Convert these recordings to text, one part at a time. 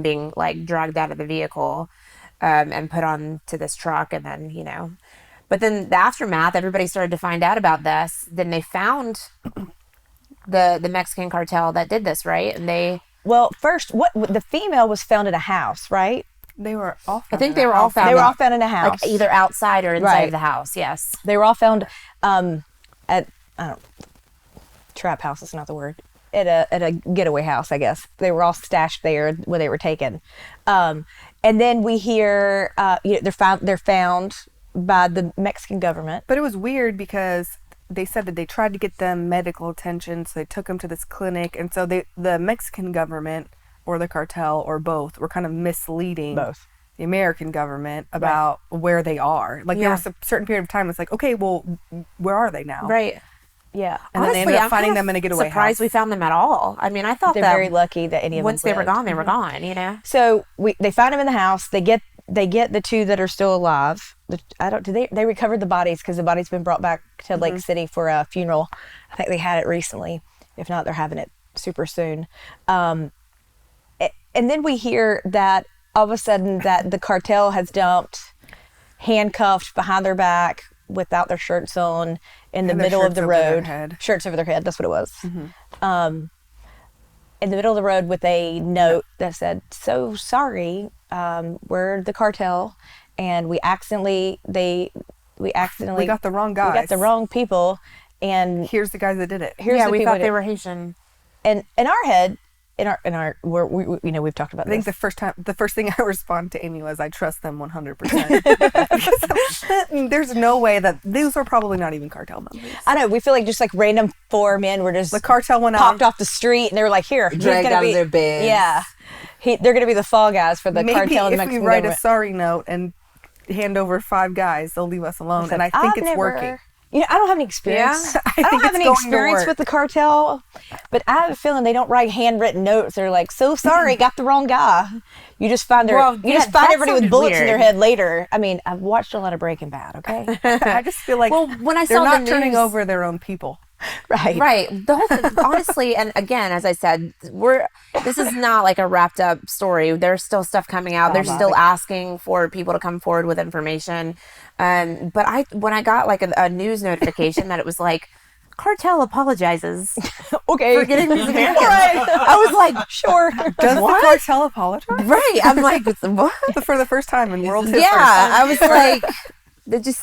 being like dragged out of the vehicle and put on to this truck. And then, but then the aftermath, everybody started to find out about this. Then they found the Mexican cartel that did this, right? And well, first, the female was found in a house, right? They were all found I think they were all found. They were all found in a house, like either outside or inside of the house. Yes, they were all found at trap house is not the word. At a getaway house, I guess. They were all stashed there when they were taken. And then we hear they're found by the Mexican government. But it was weird because they said that they tried to get them medical attention, so they took them to this clinic, and so the Mexican government or the cartel or both were kind of misleading the American government about where they are. Like there was a certain period of time it's like, okay, well, where are they now? Right. Yeah. And honestly, then they ended up finding them in a getaway surprised house. We found them at all. I mean, I thought they're very lucky that any of them once they were gone, they were gone, So they find them in the house. They get the two that are still alive. They recovered the bodies because the body's been brought back to Lake City for a funeral. I think they had it recently. If not, they're having it super soon. And then we hear that all of a sudden that the cartel has dumped handcuffed behind their back without their shirts on in the middle of the road. Shirts over their head. That's what it was. In the middle of the road with a note that said, "So sorry, we're the cartel, and we got the wrong guys. We got the wrong people, and here's the guys that did it." We thought they were Haitian. And in our head, we've talked about I think this. the first thing I responded to Amy was, I trust them 100%. There's no way that these are probably not even cartel members. I know. We feel like just like random four men were just the cartel went popped off the street and they were like, here, dragged out of their beds. Yeah. They're going to be the fall guys for the cartel. Maybe if we write a sorry note and hand over 5 guys, they'll leave us alone. And I think it's working. I don't have any experience. Yeah, I don't have any experience with the cartel, but I have a feeling they don't write handwritten notes. They're like, "So sorry, got the wrong guy." You just find everybody with bullets in their head later. I mean, I've watched a lot of Breaking Bad. Okay, I just feel like when I they're saw not the news, turning over their own people. Right. The whole thing, honestly, and again, as I said, this is not like a wrapped up story. There's still stuff coming out. They're still asking for people to come forward with information. But when I got like a news notification that it was like, cartel apologizes for getting these Americans. I was like, sure. Does the cartel apologize? Right. I'm like, what? For the first time in world history. Yeah. I was like, it just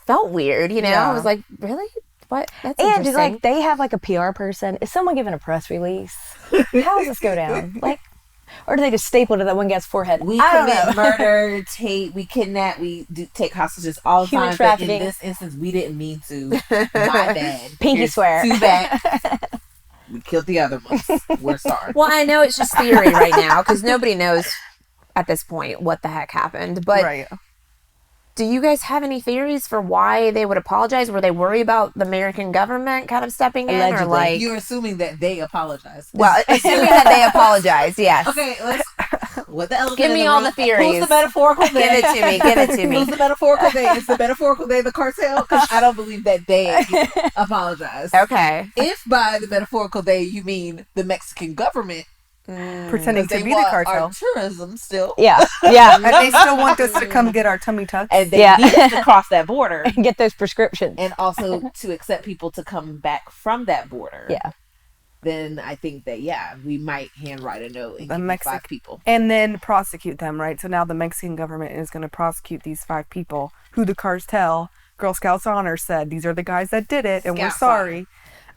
felt weird, I was like, really? What? That's interesting. Like they have like a PR person. Is someone giving a press release? How does this go down? Like, or do they just staple to that one guy's forehead? We commit murder, we kidnap, we take hostages all the Human time. trafficking. But in this instance, we didn't mean to. My bad. Pinky swear. 2 back. We killed the other ones. We're sorry. Well, I know it's just theory right now because nobody knows at this point what the heck happened. But do you guys have any theories for why they would apologize? Were they worried about the American government kind of stepping in? Or like, you're assuming that they apologized. Well, assuming that they apologize, yes. Okay, what the elephant give me all the theories. Who's the metaphorical they? Give it to me. Who's the metaphorical they? Is the metaphorical they the cartel? Because I don't believe that they apologized. Okay. If by the metaphorical they you mean the Mexican government, pretending to be the cartel. Our tourism still. Yeah. And they still want us to come get our tummy tucks. And they need us to cross that border. And get those prescriptions. And also to accept people to come back from that border. Yeah. Then I think that, we might handwrite a note and give 5 people. And then prosecute them, right? So now the Mexican government is going to prosecute these 5 people who the cartel, Girl Scouts Honor said, these are the guys that did it and we're sorry.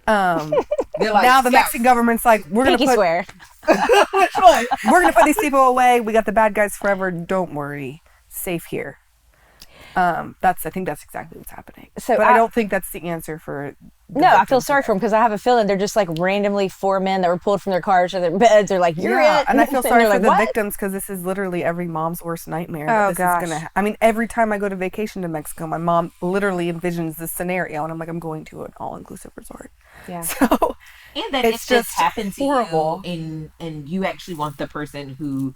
They're like, now the Mexican government's like, we're going to swear. Which one? We're going to put these people away. We got the bad guys forever. Don't worry. Safe here. I think that's exactly what's happening. But I don't think that's the answer for I feel sorry for them because I have a feeling they're just like randomly 4 men that were pulled from their cars or their beds. They're like, you're it. And I feel sorry for like, the victims because this is literally every mom's worst nightmare. That this is gonna I mean, every time I go to vacation to Mexico, my mom literally envisions this scenario, and I'm like, I'm going to an all-inclusive resort. Yeah. So and that it's just happened to horrible. You, and you actually want the person who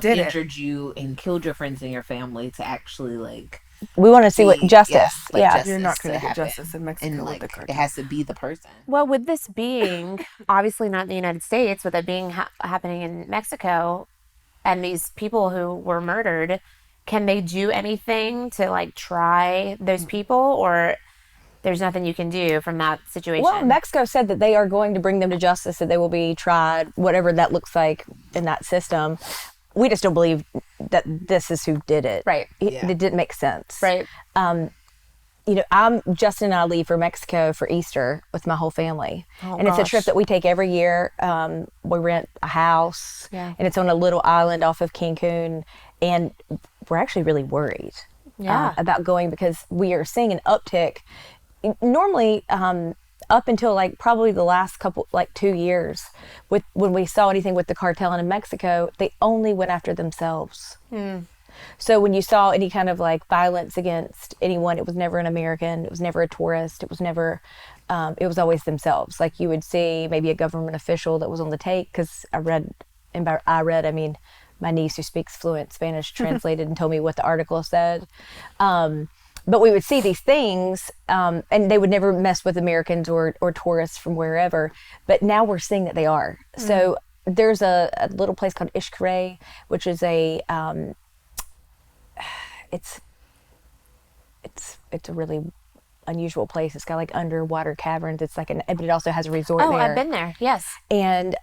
injured you and killed your friends and your family to actually we want to see what justice. Justice you're not going to get happen. justice in Mexico and with the cartel. It has to be the person. Well, with this being obviously not in the United States, with it being happening in Mexico, and these people who were murdered, can they do anything to like try those people, or there's nothing you can do from that situation? Well, Mexico said that they are going to bring them to justice, that they will be tried, whatever that looks like in that system. We just don't believe that this is who did it. Right. It didn't make sense. Right. Justin and I leave for Mexico for Easter with my whole family. And it's a trip that we take every year. We rent a house, and it's on a little island off of Cancun. And we're actually really worried about going, because we are seeing an uptick. Normally, up until like probably the last couple, like 2 years, when we saw anything with the cartel in Mexico, they only went after themselves. So when you saw any kind of like violence against anyone, it was never an American, it was never a tourist, it was never, it was always themselves. Like you would see maybe a government official that was on the take, because I mean, my niece who speaks fluent Spanish translated and told me what the article said. But we would see these things, and they would never mess with Americans or tourists from wherever. But now we're seeing that they are. So there's a little place called Ishkare, which is it's a really unusual place. It's got like underwater caverns. It's like but it also has a resort there. Oh, I've been there. Yes. And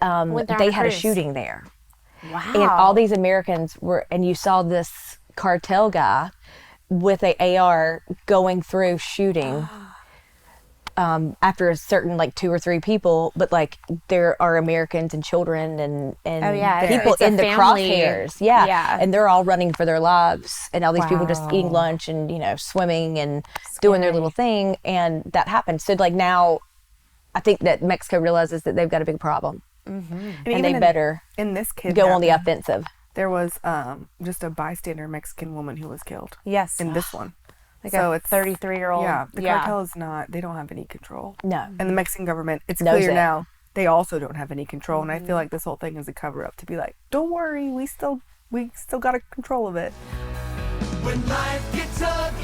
they had a shooting there. Wow. And all these Americans and you saw this cartel guy with a AR going through shooting after a certain like 2 or 3 people, but like there are Americans and children and people in the crosshairs. Yeah. And they're all running for their lives, and all these people just eating lunch and, swimming and doing their little thing. And that happened. So like now I think that Mexico realizes that they've got a big problem. And they better in this go on the offensive. There was just a bystander Mexican woman who was killed. Yes. In this one. Like so it's 33-year-old. Yeah. The cartel is they don't have any control. No. And the Mexican government, it's clear now, they also don't have any control. And I feel like this whole thing is a cover up to be like, don't worry, we still got a control of it. When life gets ugly.